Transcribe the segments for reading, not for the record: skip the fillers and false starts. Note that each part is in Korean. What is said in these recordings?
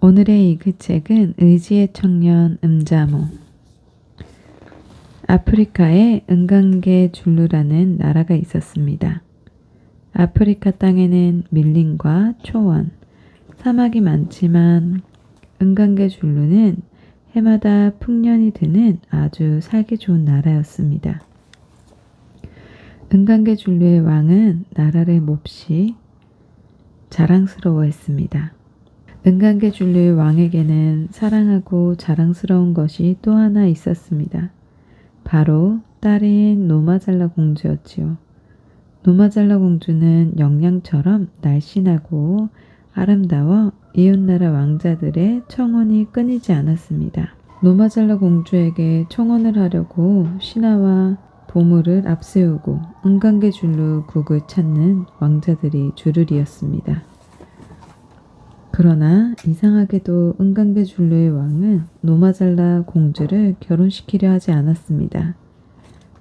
오늘의 이글책은 의지의 청년 음자모. 아프리카에 은간계 줄루라는 나라가 있었습니다. 아프리카 땅에는 밀림과 초원, 사막이 많지만 은간계 줄루는 해마다 풍년이 드는 아주 살기 좋은 나라였습니다. 은간계 줄루의 왕은 나라를 몹시 자랑스러워했습니다. 은간계 줄루의 왕에게는 사랑하고 자랑스러운 것이 또 하나 있었습니다. 바로 딸인 노마잘라 공주였지요. 노마잘라 공주는 영양처럼 날씬하고 아름다워 이웃나라 왕자들의 청혼이 끊이지 않았습니다. 노마잘라 공주에게 청혼을 하려고 신하와 보물을 앞세우고 은간계 줄루 국을 찾는 왕자들이 주르리였습니다. 그러나 이상하게도 은간계 줄루의 왕은 노마잘라 공주를 결혼시키려 하지 않았습니다.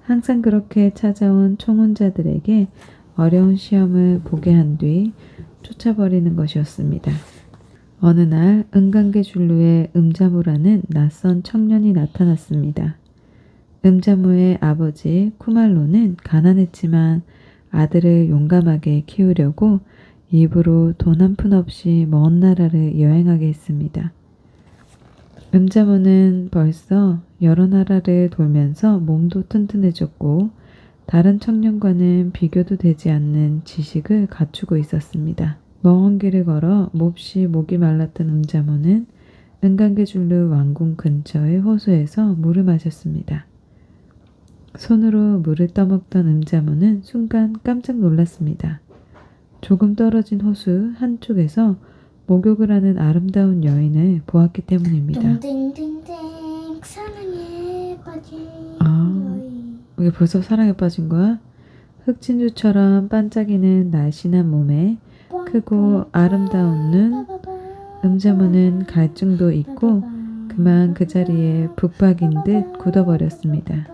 항상 그렇게 찾아온 청혼자들에게 어려운 시험을 보게 한 뒤 쫓아버리는 것이었습니다. 어느 날 은간계 줄루의 음자무라는 낯선 청년이 나타났습니다. 음자무의 아버지 쿠말로는 가난했지만 아들을 용감하게 키우려고 입으로 돈 한 푼 없이 먼 나라를 여행하게 했습니다. 음자무는 벌써 여러 나라를 돌면서 몸도 튼튼해졌고 다른 청년과는 비교도 되지 않는 지식을 갖추고 있었습니다. 먼 길을 걸어 몹시 목이 말랐던 음자무는 은간계 줄루 왕궁 근처의 호수에서 물을 마셨습니다. 손으로 물을 떠먹던 음자무는 순간 깜짝 놀랐습니다. 조금 떨어진 호수 한쪽에서 목욕을 하는 아름다운 여인을 보았기 때문입니다. 땡땡땡땡 사랑에 빠진 여인. 이게 벌써 사랑에 빠진 거야? 흑진주처럼 반짝이는 날씬한 몸에 크고 아름다운 눈, 음자무는 갈증도 있고 그만 그 자리에 북박인 듯 굳어버렸습니다.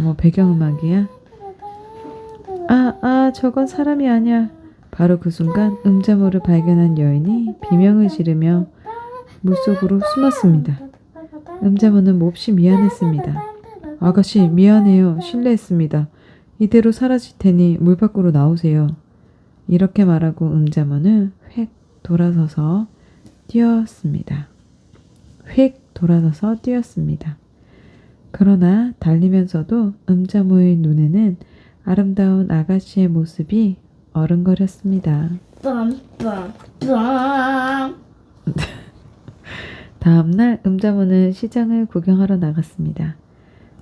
뭐 배경음악이야? 저건 사람이 아니야. 바로 그 순간 음자무를 발견한 여인이 비명을 지르며 물속으로 숨었습니다. 음자무는 몹시 미안했습니다. 아가씨 미안해요. 실례했습니다. 이대로 사라질 테니 물 밖으로 나오세요. 이렇게 말하고 음자무는 휙 돌아서서 뛰었습니다. 그러나 달리면서도 음자무의 눈에는 아름다운 아가씨의 모습이 어른거렸습니다. 다음날 음자무는 시장을 구경하러 나갔습니다.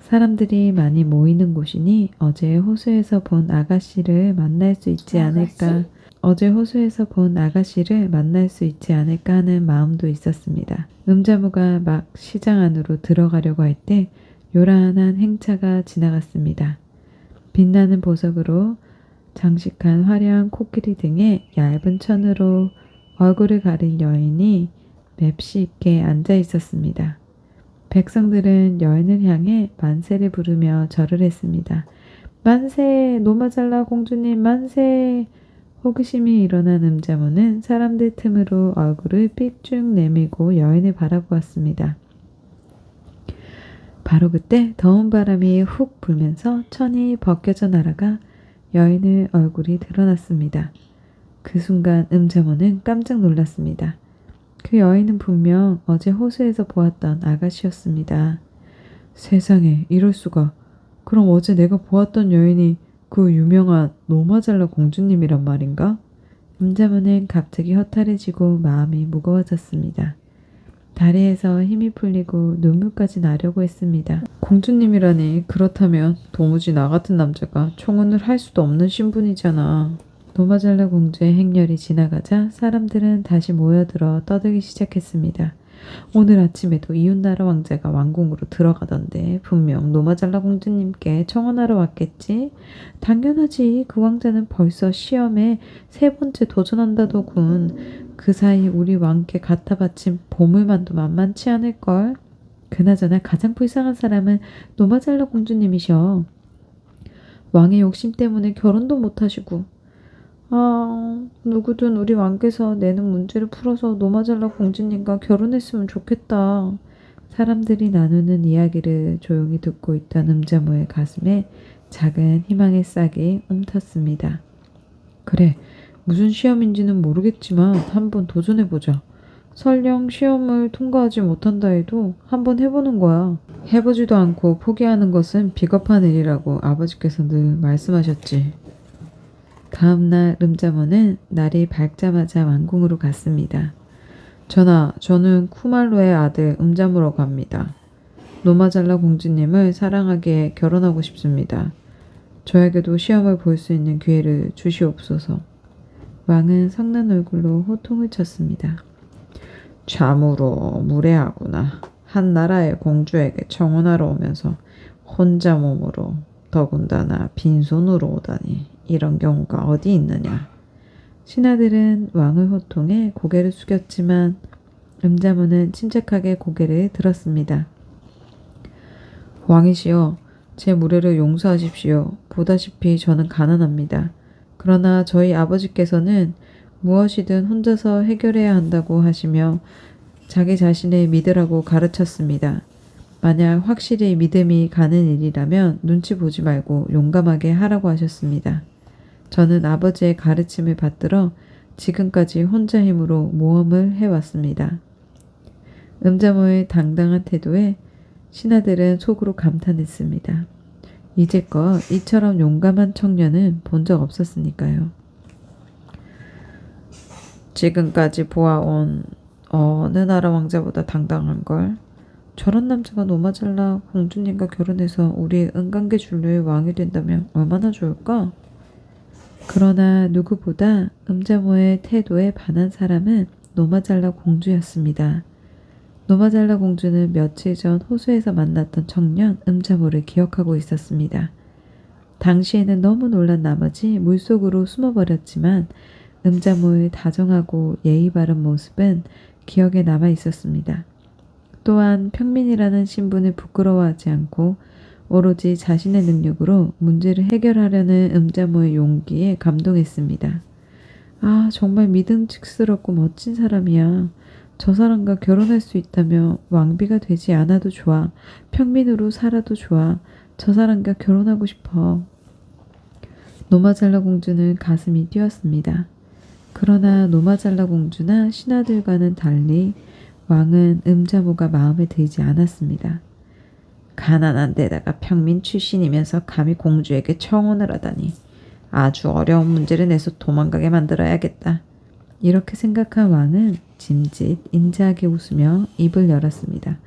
사람들이 많이 모이는 곳이니 어제 호수에서 본 아가씨를 만날 수 있지 않을까 하는 마음도 있었습니다. 음자무가 막 시장 안으로 들어가려고 할 때 요란한 행차가 지나갔습니다. 빛나는 보석으로 장식한 화려한 코끼리 등에 얇은 천으로 얼굴을 가린 여인이 맵시 있게 앉아 있었습니다. 백성들은 여인을 향해 만세를 부르며 절을 했습니다. 만세! 노마잘라 공주님 만세! 호기심이 일어난 음자무는 사람들 틈으로 얼굴을 삑쭉 내밀고 여인을 바라보았습니다. 바로 그때 더운 바람이 훅 불면서 천이 벗겨져 날아가 여인의 얼굴이 드러났습니다. 그 순간 음자무는 깜짝 놀랐습니다. 그 여인은 분명 어제 호수에서 보았던 아가씨였습니다. 세상에 이럴 수가. 그럼 어제 내가 보았던 여인이 그 유명한 노마잘라 공주님이란 말인가? 음자무는 갑자기 허탈해지고 마음이 무거워졌습니다. 다리에서 힘이 풀리고 눈물까지 나려고 했습니다. 공주님이라니 그렇다면 도무지 나 같은 남자가 청혼을 할 수도 없는 신분이잖아. 노마잘라 공주의 행렬이 지나가자 사람들은 다시 모여들어 떠들기 시작했습니다. 오늘 아침에도 이웃나라 왕자가 왕궁으로 들어가던데 분명 노마잘라 공주님께 청혼하러 왔겠지? 당연하지. 그 왕자는 벌써 시험에 3번째 도전한다더군. 그 사이 우리 왕께 갖다 바친 보물만도 만만치 않을걸. 그나저나 가장 불쌍한 사람은 노마잘라 공주님이셔. 왕의 욕심 때문에 결혼도 못하시고 아, 누구든 우리 왕께서 내는 문제를 풀어서 노마잘라 공주님과 결혼했으면 좋겠다. 사람들이 나누는 이야기를 조용히 듣고 있던 음자모의 가슴에 작은 희망의 싹이 움텄습니다. 그래, 무슨 시험인지는 모르겠지만 한번 도전해보자. 설령 시험을 통과하지 못한다 해도 한번 해보는 거야. 해보지도 않고 포기하는 것은 비겁한 일이라고 아버지께서 늘 말씀하셨지. 다음날 름자모는 날이 밝자마자 왕궁으로 갔습니다. 전하, 저는 쿠말로의 아들 음자모라고 합니다. 노마잘라 공주님을 사랑하기에 결혼하고 싶습니다. 저에게도 시험을 볼 수 있는 기회를 주시옵소서. 왕은 성난 얼굴로 호통을 쳤습니다. 참으로 무례하구나. 한 나라의 공주에게 청혼하러 오면서 혼자 몸으로 더군다나 빈손으로 오다니 이런 경우가 어디 있느냐. 신하들은 왕의 호통에 고개를 숙였지만 음자모는 침착하게 고개를 들었습니다. 왕이시여, 제 무례를 용서하십시오. 보다시피 저는 가난합니다. 그러나 저희 아버지께서는 무엇이든 혼자서 해결해야 한다고 하시며 자기 자신을 믿으라고 가르쳤습니다. 만약 확실히 믿음이 가는 일이라면 눈치 보지 말고 용감하게 하라고 하셨습니다. 저는 아버지의 가르침을 받들어 지금까지 혼자 힘으로 모험을 해왔습니다. 음자모의 당당한 태도에 신하들은 속으로 감탄했습니다. 이제껏 이처럼 용감한 청년은 본 적 없었으니까요. 지금까지 보아온 어느 나라 왕자보다 당당한걸. 저런 남자가 노마잘라 공주님과 결혼해서 우리의 은강계 준류의 왕이 된다면 얼마나 좋을까? 그러나 누구보다 음자모의 태도에 반한 사람은 노마잘라 공주였습니다. 노마잘라 공주는 며칠 전 호수에서 만났던 청년 음자모를 기억하고 있었습니다. 당시에는 너무 놀란 나머지 물속으로 숨어버렸지만 음자모의 다정하고 예의 바른 모습은 기억에 남아 있었습니다. 또한 평민이라는 신분을 부끄러워하지 않고 오로지 자신의 능력으로 문제를 해결하려는 음자모의 용기에 감동했습니다. 아, 정말 믿음직스럽고 멋진 사람이야. 저 사람과 결혼할 수 있다면 왕비가 되지 않아도 좋아. 평민으로 살아도 좋아. 저 사람과 결혼하고 싶어. 노마잘라 공주는 가슴이 뛰었습니다. 그러나 노마잘라 공주나 신하들과는 달리 왕은 음자모가 마음에 들지 않았습니다. 가난한 데다가 평민 출신이면서 감히 공주에게 청혼을 하다니 아주 어려운 문제를 내서 도망가게 만들어야겠다. 이렇게 생각한 왕은 짐짓 인자하게 웃으며 입을 열었습니다.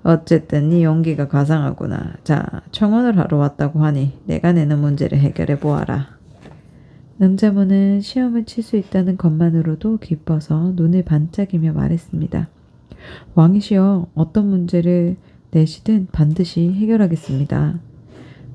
어쨌든 네 용기가 가상하구나. 자, 청혼을 하러 왔다고 하니 내가 내는 문제를 해결해 보아라. 음자모는 시험을 칠 수 있다는 것만으로도 기뻐서 눈을 반짝이며 말했습니다. 왕이시여, 어떤 문제를 내시든 반드시 해결하겠습니다.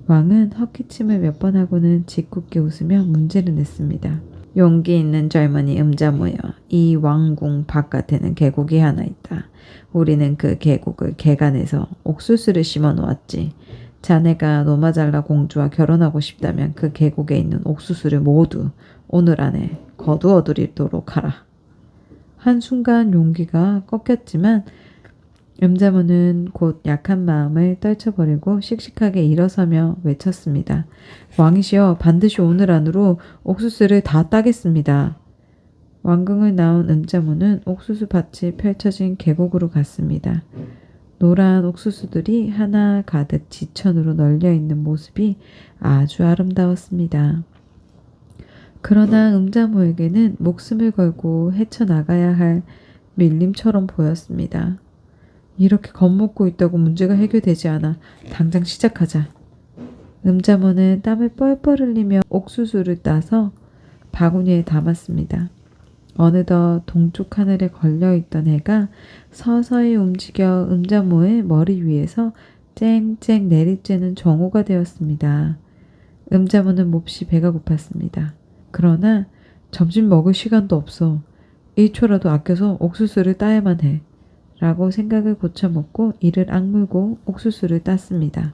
왕은 헛기침을 몇 번 하고는 짓궂게 웃으며 문제를 냈습니다. 용기 있는 젊은이 음자모여, 이 왕궁 바깥에는 계곡이 하나 있다. 우리는 그 계곡을 개간해서 옥수수를 심어 놓았지. 자네가 노마잘라 공주와 결혼하고 싶다면 그 계곡에 있는 옥수수를 모두 오늘 안에 거두어들이도록 하라. 한순간 용기가 꺾였지만 음자모는 곧 약한 마음을 떨쳐버리고 씩씩하게 일어서며 외쳤습니다. 왕이시여, 반드시 오늘 안으로 옥수수를 다 따겠습니다. 왕궁을 나온 음자모는 옥수수 밭이 펼쳐진 계곡으로 갔습니다. 노란 옥수수들이 하나 가득 지천으로 널려있는 모습이 아주 아름다웠습니다. 그러나 음자모에게는 목숨을 걸고 헤쳐나가야 할 밀림처럼 보였습니다. 이렇게 겁먹고 있다고 문제가 해결되지 않아. 당장 시작하자. 음자모는 땀을 뻘뻘 흘리며 옥수수를 따서 바구니에 담았습니다. 어느덧 동쪽 하늘에 걸려있던 해가 서서히 움직여 음자모의 머리 위에서 쨍쨍 내리쬐는 정오가 되었습니다. 음자모는 몹시 배가 고팠습니다. 그러나 점심 먹을 시간도 없어. 1초라도 아껴서 옥수수를 따야만 해. 라고 생각을 고쳐먹고 이를 악물고 옥수수를 땄습니다.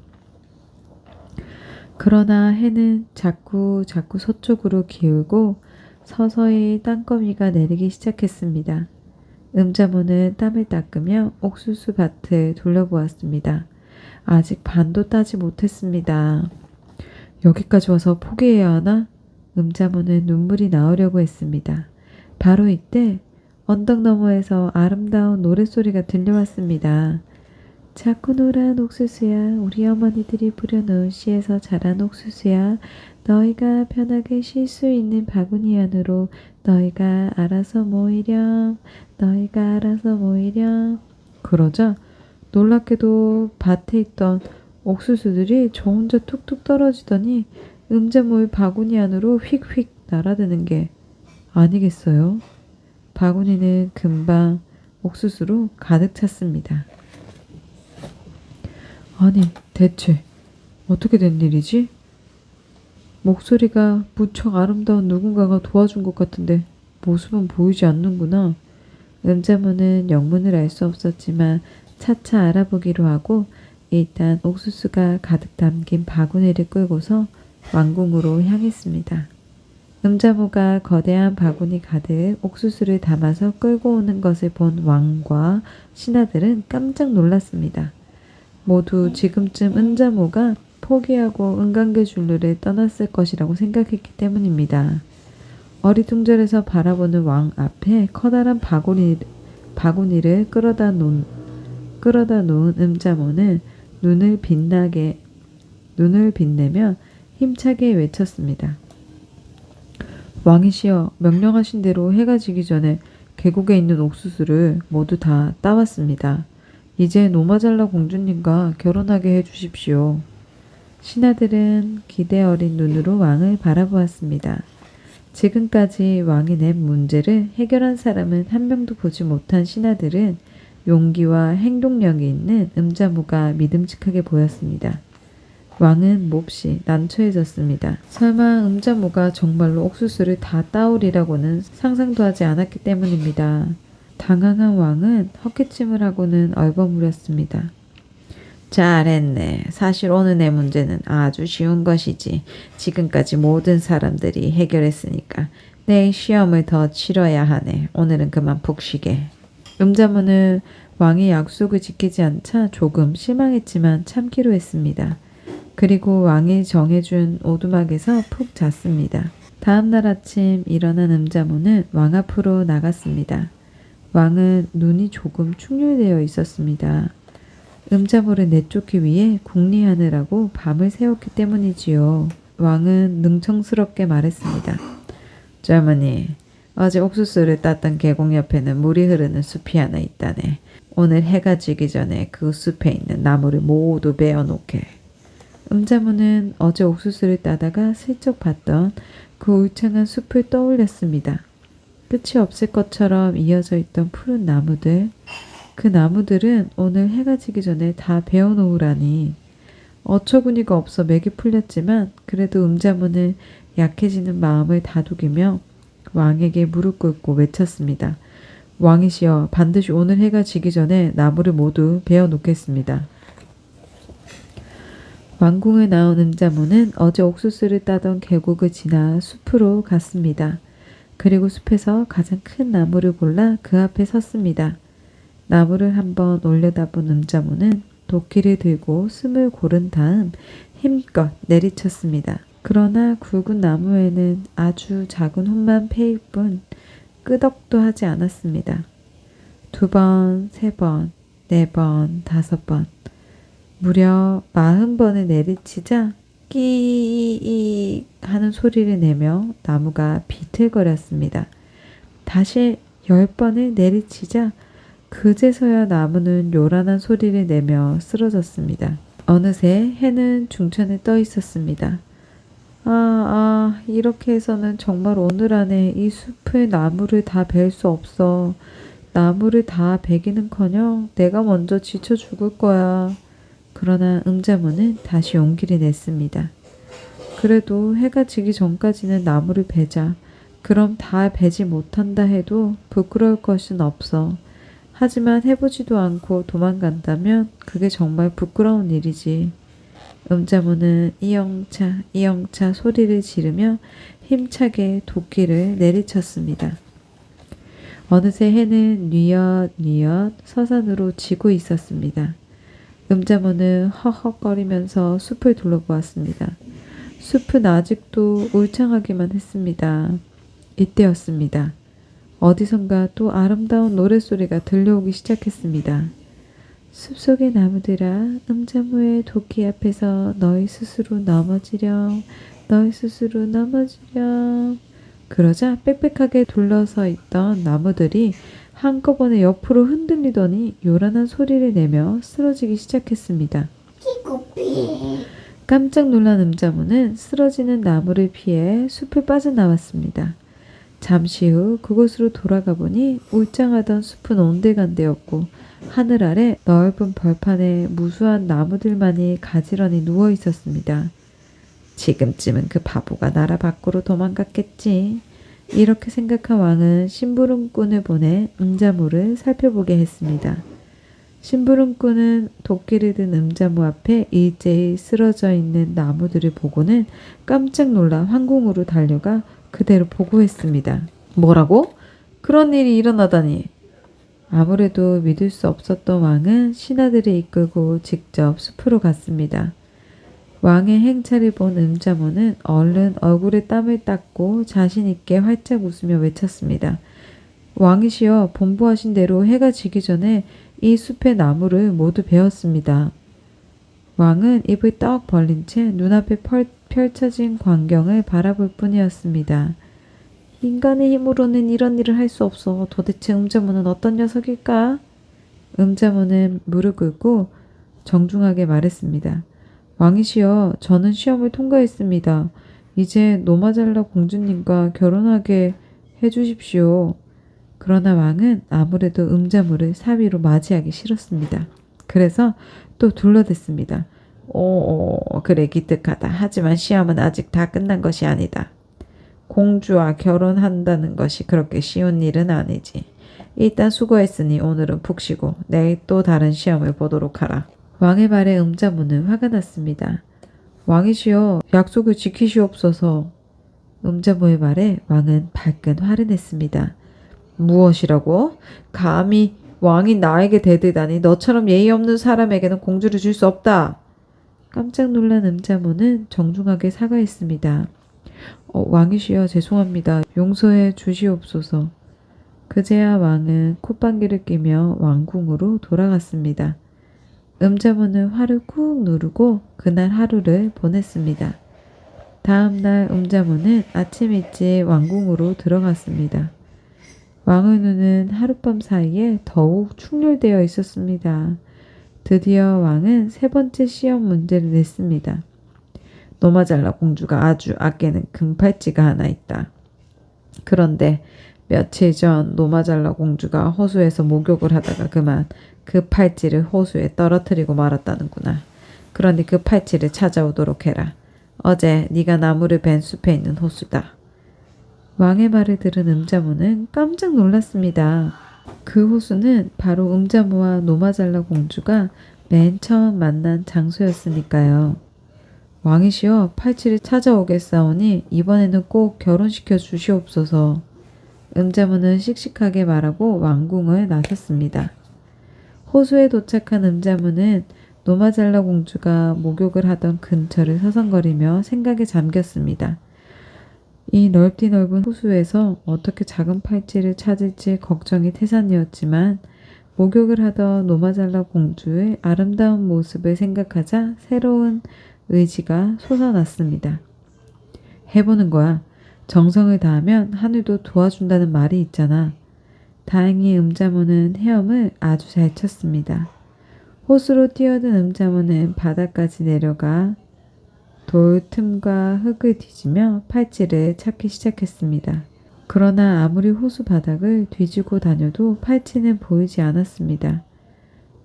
그러나 해는 자꾸 서쪽으로 기울고 서서히 땅거미가 내리기 시작했습니다. 음자모는 땀을 닦으며 옥수수 밭을 돌려보았습니다. 아직 반도 따지 못했습니다. 여기까지 와서 포기해야 하나? 음자모는 눈물이 나오려고 했습니다. 바로 이때 언덕 너머에서 아름다운 노랫소리가 들려왔습니다. 작고 노란 옥수수야, 우리 어머니들이 부려놓은 씨에서 자란 옥수수야, 너희가 편하게 쉴 수 있는 바구니 안으로 너희가 알아서 모이렴, 너희가 알아서 모이렴. 그러자 놀랍게도 밭에 있던 옥수수들이 저 혼자 툭툭 떨어지더니 음자모의 바구니 안으로 휙휙 날아드는 게 아니겠어요? 바구니는 금방 옥수수로 가득 찼습니다. 아니, 대체 어떻게 된 일이지? 목소리가 무척 아름다운 누군가가 도와준 것 같은데 모습은 보이지 않는구나. 음자모는 영문을 알 수 없었지만 차차 알아보기로 하고 일단 옥수수가 가득 담긴 바구니를 끌고서 왕궁으로 향했습니다. 음자모가 거대한 바구니 가득 옥수수를 담아서 끌고 오는 것을 본 왕과 신하들은 깜짝 놀랐습니다. 모두 지금쯤 음자모가 포기하고 은강계줄루를 떠났을 것이라고 생각했기 때문입니다. 어리둥절해서 바라보는 왕 앞에 커다란 바구니를 끌어다 놓은 음자모는 눈을 빛내며 힘차게 외쳤습니다. 왕이시여, 명령하신 대로 해가 지기 전에 계곡에 있는 옥수수를 모두 다 따왔습니다. 이제 노마잘라 공주님과 결혼하게 해주십시오. 신하들은 기대 어린 눈으로 왕을 바라보았습니다. 지금까지 왕이 낸 문제를 해결한 사람은 한 명도 보지 못한 신하들은 용기와 행동력이 있는 음자모가 믿음직하게 보였습니다. 왕은 몹시 난처해졌습니다. 설마 음자모가 정말로 옥수수를 다 따오리라고는 상상도 하지 않았기 때문입니다. 당황한 왕은 헛기침을 하고는 얼버무렸습니다. 잘했네. 사실 오늘 내 문제는 아주 쉬운 것이지. 지금까지 모든 사람들이 해결했으니까 내일 시험을 더 치러야 하네. 오늘은 그만 푹 쉬게. 음자모는 왕의 약속을 지키지 않자 조금 실망했지만 참기로 했습니다. 그리고 왕이 정해준 오두막에서 푹 잤습니다. 다음 날 아침 일어난 음자모는 왕 앞으로 나갔습니다. 왕은 눈이 조금 충혈되어 있었습니다. 음자모를 내쫓기 위해 궁리하느라고 밤을 새웠기 때문이지요. 왕은 능청스럽게 말했습니다. 젊은이, 어제 옥수수를 땄던 계곡 옆에는 물이 흐르는 숲이 하나 있다네. 오늘 해가 지기 전에 그 숲에 있는 나무를 모두 베어놓게. 음자모는 어제 옥수수를 따다가 슬쩍 봤던 그 울창한 숲을 떠올렸습니다. 끝이 없을 것처럼 이어져 있던 푸른 나무들, 그 나무들은 오늘 해가 지기 전에 다 베어놓으라니. 어처구니가 없어 맥이 풀렸지만 그래도 음자모는 약해지는 마음을 다독이며 왕에게 무릎 꿇고 외쳤습니다. 왕이시여, 반드시 오늘 해가 지기 전에 나무를 모두 베어놓겠습니다. 왕궁에 나온 음자모는 어제 옥수수를 따던 계곡을 지나 숲으로 갔습니다. 그리고 숲에서 가장 큰 나무를 골라 그 앞에 섰습니다. 나무를 한번 올려다본 음자모는 도끼를 들고 숨을 고른 다음 힘껏 내리쳤습니다. 그러나 굵은 나무에는 아주 작은 홈만 패일 뿐 끄덕도 하지 않았습니다. 2번, 3번, 4번, 5번, 무려 40번을 내리치자 끼익 하는 소리를 내며 나무가 비틀거렸습니다. 다시 10번을 내리치자 그제서야 나무는 요란한 소리를 내며 쓰러졌습니다. 어느새 해는 중천에 떠 있었습니다. 이렇게 해서는 정말 오늘 안에 이 숲의 나무를 다 벨 수 없어. 나무를 다 베기는커녕 내가 먼저 지쳐 죽을 거야. 그러나 음자모는 다시 용기를 냈습니다. 그래도 해가 지기 전까지는 나무를 베자. 그럼 다 베지 못한다 해도 부끄러울 것은 없어. 하지만 해보지도 않고 도망간다면 그게 정말 부끄러운 일이지. 음자모는 이영차 이영차 소리를 지르며 힘차게 도끼를 내리쳤습니다. 어느새 해는 뉘엿뉘엿 서산으로 지고 있었습니다. 음자모는 허헉거리면서 숲을 둘러보았습니다. 숲은 아직도 울창하기만 했습니다. 이때였습니다. 어디선가 또 아름다운 노랫소리가 들려오기 시작했습니다. 숲속의 나무들아, 음자모의 도끼 앞에서 너희 스스로 넘어지렴, 너희 스스로 넘어지렴. 그러자 빽빽하게 둘러서 있던 나무들이 한꺼번에 옆으로 흔들리더니 요란한 소리를 내며 쓰러지기 시작했습니다. 키코피. 깜짝 놀란 음자모는 쓰러지는 나무를 피해 숲을 빠져나왔습니다. 잠시 후 그곳으로 돌아가 보니 울창하던 숲은 온데간데였고 하늘 아래 넓은 벌판에 무수한 나무들만이 가지런히 누워 있었습니다. 지금쯤은 그 바보가 나라 밖으로 도망갔겠지. 이렇게 생각한 왕은 심부름꾼을 보내 음자모를 살펴보게 했습니다. 심부름꾼은 도끼를 든 음자모 앞에 일제히 쓰러져 있는 나무들을 보고는 깜짝 놀라 황궁으로 달려가 그대로 보고했습니다. 뭐라고? 그런 일이 일어나다니. 아무래도 믿을 수 없었던 왕은 신하들을 이끌고 직접 숲으로 갔습니다. 왕의 행차를 본 음자모는 얼른 얼굴에 땀을 닦고 자신 있게 활짝 웃으며 외쳤습니다. 왕이시여, 본부하신 대로 해가 지기 전에 이 숲의 나무를 모두 베었습니다. 왕은 입을 떡 벌린 채 눈앞에 펼쳐진 광경을 바라볼 뿐이었습니다. 인간의 힘으로는 이런 일을 할 수 없어. 도대체 음자모는 어떤 녀석일까? 음자모는 무릎 꿇고 정중하게 말했습니다. 왕이시여, 저는 시험을 통과했습니다. 이제 노마잘라 공주님과 결혼하게 해주십시오. 그러나 왕은 아무래도 음자모를 사위로 맞이하기 싫었습니다. 그래서 또 둘러댔습니다. 그래 기특하다. 하지만 시험은 아직 다 끝난 것이 아니다. 공주와 결혼한다는 것이 그렇게 쉬운 일은 아니지. 일단 수고했으니 오늘은 푹 쉬고 내일 또 다른 시험을 보도록 하라. 왕의 말에 음자모는 화가 났습니다. 왕이시여, 약속을 지키시옵소서. 음자모의 말에 왕은 발끈 화를 냈습니다. 무엇이라고? 감히 왕이 나에게 대들다니. 너처럼 예의 없는 사람에게는 공주를 줄 수 없다. 깜짝 놀란 음자모는 정중하게 사과했습니다. 왕이시여, 죄송합니다. 용서해 주시옵소서. 그제야 왕은 콧방귀를 뀌며 왕궁으로 돌아갔습니다. 음자모는 화를 꾹 누르고 그날 하루를 보냈습니다. 다음 날 음자모는 아침 일찍 왕궁으로 들어갔습니다. 왕의 눈은 하룻밤 사이에 더욱 충혈되어 있었습니다. 드디어 왕은 세 번째 시험 문제를 냈습니다. 노마잘라 공주가 아주 아끼는 금팔찌가 하나 있다. 그런데 며칠 전 노마잘라 공주가 호수에서 목욕을 하다가 그만 그 팔찌를 호수에 떨어뜨리고 말았다는구나. 그러니 그 팔찌를 찾아오도록 해라. 어제 네가 나무를 벤 숲에 있는 호수다. 왕의 말을 들은 음자모는 깜짝 놀랐습니다. 그 호수는 바로 음자모와 노마잘라 공주가 맨 처음 만난 장소였으니까요. 왕이시여, 팔찌를 찾아오겠사오니 이번에는 꼭 결혼시켜 주시옵소서. 음자모는 씩씩하게 말하고 왕궁을 나섰습니다. 호수에 도착한 음자모는 노마잘라 공주가 목욕을 하던 근처를 서성거리며 생각에 잠겼습니다. 이 넓디 넓은 호수에서 어떻게 작은 팔찌를 찾을지 걱정이 태산이었지만 목욕을 하던 노마잘라 공주의 아름다운 모습을 생각하자 새로운 의지가 솟아났습니다. 해보는 거야. 정성을 다하면 하늘도 도와준다는 말이 있잖아. 다행히 음자모는 헤엄을 아주 잘 쳤습니다. 호수로 뛰어든 음자모는 바다까지 내려가 돌 틈과 흙을 뒤지며 팔찌를 찾기 시작했습니다. 그러나 아무리 호수 바닥을 뒤지고 다녀도 팔찌는 보이지 않았습니다.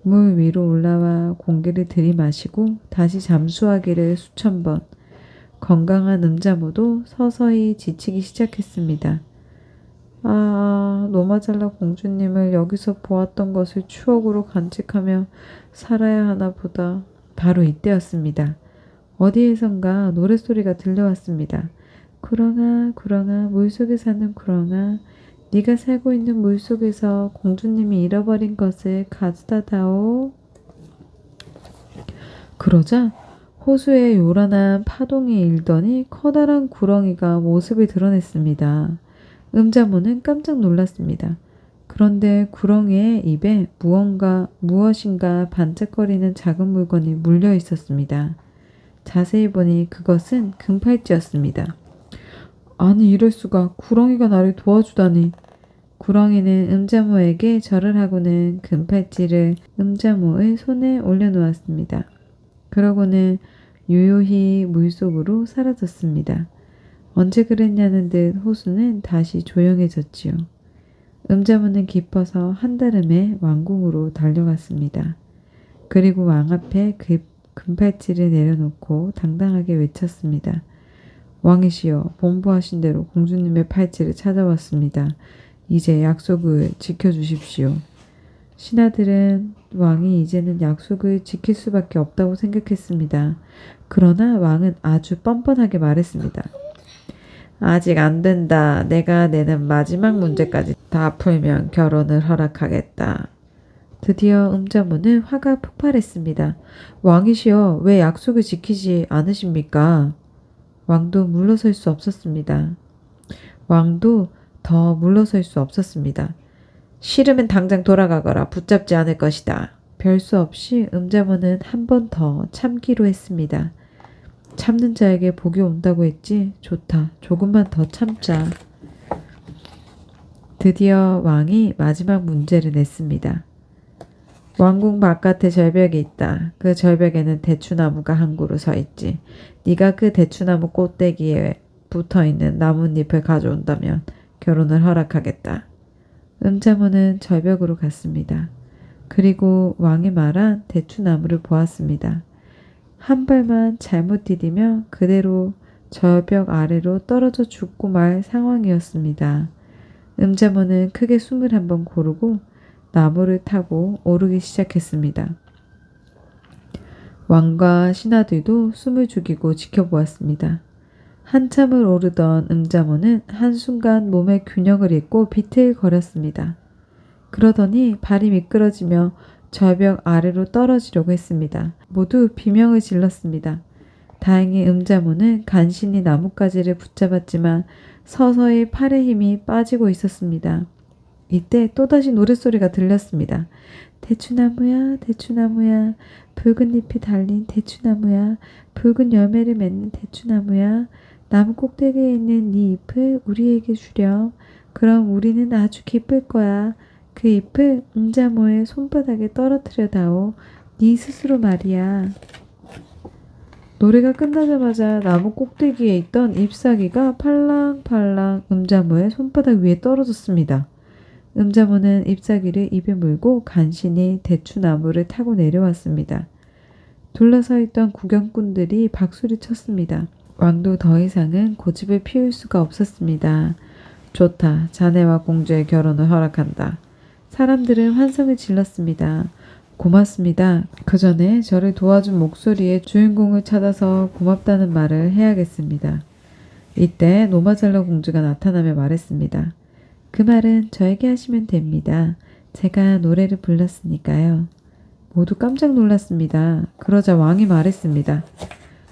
물 위로 올라와 공기를 들이마시고 다시 잠수하기를 수천 번. 건강한 음자모도 서서히 지치기 시작했습니다. 노마잘라 공주님을 여기서 보았던 것을 추억으로 간직하며 살아야 하나 보다. 바로 이때였습니다. 어디에선가 노랫소리가 들려왔습니다. 구렁아 구렁아 물속에 사는 구렁아 네가 살고 있는 물속에서 공주님이 잃어버린 것을 가져다 다오. 그러자 호수에 요란한 파동이 일더니 커다란 구렁이가 모습을 드러냈습니다. 음자모는 깜짝 놀랐습니다. 그런데 구렁이의 입에 무엇인가 반짝거리는 작은 물건이 물려 있었습니다. 자세히 보니 그것은 금팔찌였습니다. 아니 이럴 수가, 구렁이가 나를 도와주다니. 구렁이는 음자모에게 절을 하고는 금팔찌를 음자모의 손에 올려놓았습니다. 그러고는 유유히 물속으로 사라졌습니다. 언제 그랬냐는 듯 호수는 다시 조용해졌지요. 음자모는 기뻐서 한달음에 왕궁으로 달려갔습니다. 그리고 왕 앞에 그 금팔찌를 내려놓고 당당하게 외쳤습니다. 왕이시여, 본부하신 대로 공주님의 팔찌를 찾아왔습니다. 이제 약속을 지켜주십시오. 신하들은 왕이 이제는 약속을 지킬 수밖에 없다고 생각했습니다. 그러나 왕은 아주 뻔뻔하게 말했습니다. 아직 안 된다. 내가 내는 마지막 문제까지 다 풀면 결혼을 허락하겠다. 드디어 음자모는 화가 폭발했습니다. 왕이시여, 왜 약속을 지키지 않으십니까? 왕도 물러설 수 없었습니다. 왕도 더 물러설 수 없었습니다. 싫으면 당장 돌아가거라. 붙잡지 않을 것이다. 별 수 없이 음자모는 한 번 더 참기로 했습니다. 참는 자에게 복이 온다고 했지. 좋다. 조금만 더 참자. 드디어 왕이 마지막 문제를 냈습니다. 왕궁 바깥에 절벽이 있다. 그 절벽에는 대추나무가 한 그루 서 있지. 네가 그 대추나무 꼭대기에 붙어있는 나뭇잎을 가져온다면 결혼을 허락하겠다. 음자모는 절벽으로 갔습니다. 그리고 왕이 말한 대추나무를 보았습니다. 한 발만 잘못 디디며 그대로 절벽 아래로 떨어져 죽고 말 상황이었습니다. 음자모는 크게 숨을 한번 고르고 나무를 타고 오르기 시작했습니다. 왕과 신하들도 숨을 죽이고 지켜보았습니다. 한참을 오르던 음자모는 한순간 몸의 균형을 잃고 비틀거렸습니다. 그러더니 발이 미끄러지며 절벽 아래로 떨어지려고 했습니다. 모두 비명을 질렀습니다. 다행히 음자모는 간신히 나뭇가지를 붙잡았지만 서서히 팔의 힘이 빠지고 있었습니다. 이때 또다시 노랫소리가 들렸습니다. 대추나무야, 대추나무야, 붉은 잎이 달린 대추나무야, 붉은 열매를 맺는 대추나무야, 나무 꼭대기에 있는 네 잎을 우리에게 주렴. 그럼 우리는 아주 기쁠 거야. 그 잎을 음자모의 손바닥에 떨어뜨려 다오. 네 스스로 말이야. 노래가 끝나자마자 나무 꼭대기에 있던 잎사귀가 팔랑팔랑 음자모의 손바닥 위에 떨어졌습니다. 음자모는 잎사귀를 입에 물고 간신히 대추나무를 타고 내려왔습니다. 둘러서 있던 구경꾼들이 박수를 쳤습니다. 왕도 더 이상은 고집을 피울 수가 없었습니다. 좋다. 자네와 공주의 결혼을 허락한다. 사람들은 환성을 질렀습니다. 고맙습니다. 그 전에 저를 도와준 목소리의 주인공을 찾아서 고맙다는 말을 해야겠습니다. 이때 노마잘라 공주가 나타나며 말했습니다. 그 말은 저에게 하시면 됩니다. 제가 노래를 불렀으니까요. 모두 깜짝 놀랐습니다. 그러자 왕이 말했습니다.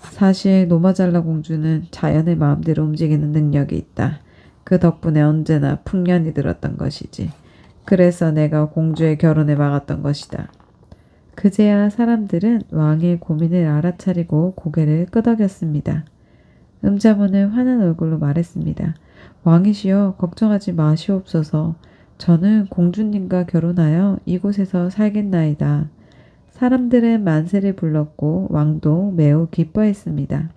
사실 노마잘라 공주는 자연의 마음대로 움직이는 능력이 있다. 그 덕분에 언제나 풍년이 들었던 것이지. 그래서 내가 공주의 결혼을 막았던 것이다. 그제야 사람들은 왕의 고민을 알아차리고 고개를 끄덕였습니다. 음자모는 환한 얼굴로 말했습니다. 왕이시여, 걱정하지 마시옵소서. 저는 공주님과 결혼하여 이곳에서 살겠나이다. 사람들은 만세를 불렀고 왕도 매우 기뻐했습니다.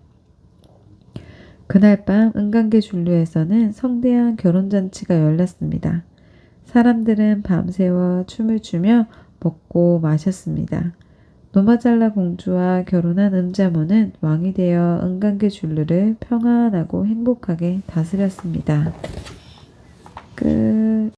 그날 밤 은간계 준루에서는 성대한 결혼잔치가 열렸습니다. 사람들은 밤새워 춤을 추며 먹고 마셨습니다. 노마잘라 공주와 결혼한 음자모는 왕이 되어 은간계 준루를 평안하고 행복하게 다스렸습니다. 끝.